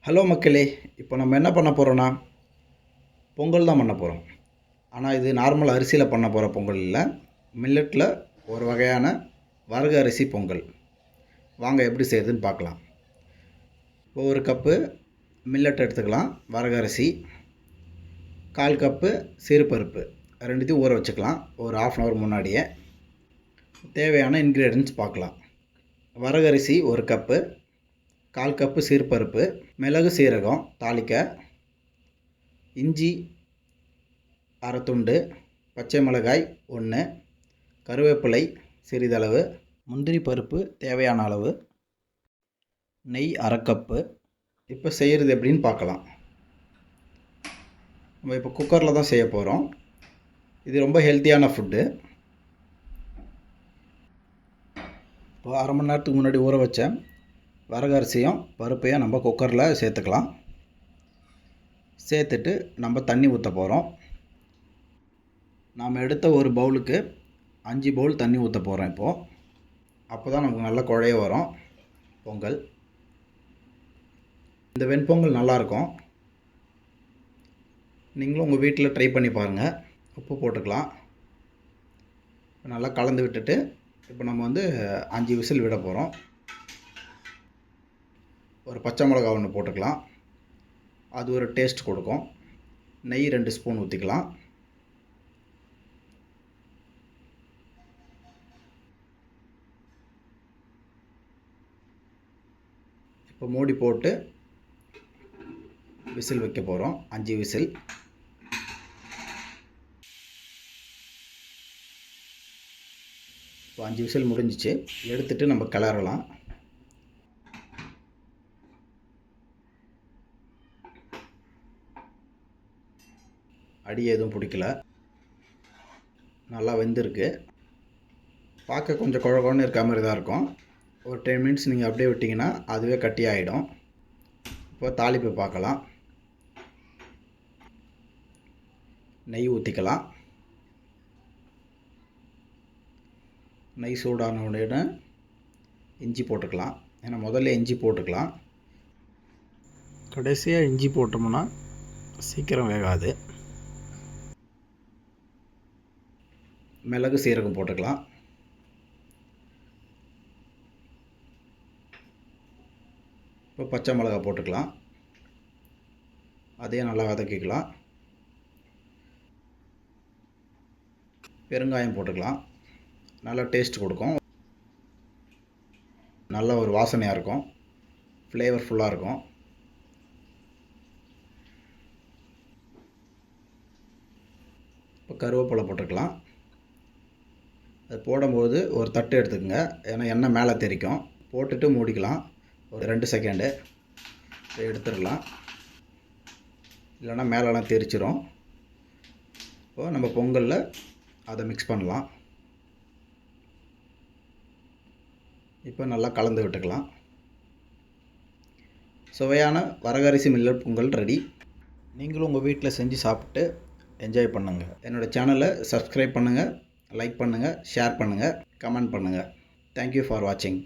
Hello மக்களே, இப்போ நம்ம என்ன பண்ண போகிறோன்னா பொங்கல் தான் பண்ண போகிறோம். ஆனால் இது நார்மல் அரிசியில் பண்ண போகிற பொங்கல் இல்லை, மில்லட்டில் ஒரு வகையான வரகு அரிசி பொங்கல். வாங்க எப்படி செய்யுதுன்னு பார்க்கலாம். இப்போ ஒரு கப்பு மில்லட் எடுத்துக்கலாம், வரகு அரிசி, 1/4 கப்பு சிறுபருப்பு, ரெண்டுத்தையும் ஊற வச்சுக்கலாம் ஒரு 1/2 hour முன்னாடியே. தேவையான இன்க்ரீடியன்ட்ஸ் பார்க்கலாம். வரகு அரிசி 1 கப்பு, 1/4 கப்பு சிறுபருப்பு, மிளகு சீரகம் தாளிக்க, இஞ்சி அரை துண்டு, பச்சை மிளகாய் 1, கருவேப்பிலை சிறிதளவு, முந்திரி பருப்பு தேவையான அளவு, நெய் அரை கப்பு. இப்போ செய்கிறது எப்படின்னு பார்க்கலாம். நம்ம இப்போ குக்கரில் தான் செய்ய போகிறோம். இது ரொம்ப ஹெல்த்தியான ஃபுட்டு. இப்போ 1/2 மணி நேரத்துக்கு முன்னாடி ஊற வச்சேன் வரகு அரிசியும் பருப்பையும் நம்ம குக்கரில் சேர்த்துக்கலாம். சேர்த்துட்டு நம்ம தண்ணி ஊற்ற போகிறோம். நாம் எடுத்த ஒரு பவுலுக்கு 5 பவுல் தண்ணி ஊற்ற போகிறோம் இப்போது. அப்போ தான் நமக்கு நல்ல குழைய வரும் பொங்கல். இந்த வெண்பொங்கல் நல்லாயிருக்கும். நீங்களும் உங்கள் வீட்டில் ட்ரை பண்ணி பாருங்கள். உப்பு போட்டுக்கலாம். நல்லா கலந்து விட்டுட்டு இப்போ நம்ம 5 விசில் விட போகிறோம். ஒரு பச்சை மிளகா 1 போட்டுக்கலாம், அது ஒரு டேஸ்ட் கொடுக்கும். நெய் 2 ஸ்பூன் ஊற்றிக்கலாம். இப்போ மூடி போட்டு விசில் வைக்க போகிறோம், 5 விசில். இப்போ 5 விசில் முடிஞ்சிச்சு. எடுத்துகிட்டு நம்ம கிளறலாம். அடி எதுவும் பிடிக்கல, நல்லா வெந்திருக்கு. பார்க்க கொஞ்சம் குழகுன்னு இருக்க மாதிரி தான் இருக்கும். ஒரு 10 மினிட்ஸ் நீங்கள் அப்படியே விட்டிங்கன்னா அதுவே கட்டி ஆகிடும். இப்போ தாளிப்பு பார்க்கலாம். நெய் ஊற்றிக்கலாம். நெய் சூடான உடனே இஞ்சி போட்டுக்கலாம். ஏன்னா முதல்ல இஞ்சி போட்டுக்கலாம், கடைசியாக இஞ்சி போட்டோம்னா சீக்கிரம் வேகாது. மிளகு சீரகம் போட்டுக்கலாம். இப்போ பச்சை மிளகா போட்டுக்கலாம், அதையும் நல்லா வதக்கிக்கலாம். பெருங்காயம் போட்டுக்கலாம், நல்லா டேஸ்ட் கொடுக்கும். நல்ல ஒரு வாசனையாக இருக்கும், ஃப்ளேவர்ஃபுல்லாக இருக்கும். இப்போ கருவேப்பிலை போட்டுக்கலாம். அது போடும்போது ஒரு தட்டு எடுத்துக்கோங்க, ஏன்னா எண்ணெய் மேலே தெரிக்கும். போட்டுட்டு மூடிக்கலாம் ஒரு 2 செகண்டு. எடுத்துடலாம், இல்லைன்னா மேலெலாம் தெரிச்சிடும். இப்போது நம்ம பொங்கலில் அதை மிக்ஸ் பண்ணலாம். இப்போ நல்லா கலந்து விட்டுக்கலாம். சுவையான வரகரிசி மில்லட் பொங்கல் ரெடி. நீங்களும் உங்கள் வீட்டில் செஞ்சு சாப்பிட்டு என்ஜாய் பண்ணுங்கள். என்னோடய சேனலை சப்ஸ்கிரைப் பண்ணுங்கள், லைக் பண்ணுங்கள், ஷேர் பண்ணுங்கள், கமெண்ட் பண்ணுங்கள். தேங்க்யூ ஃபார் வாட்சிங்.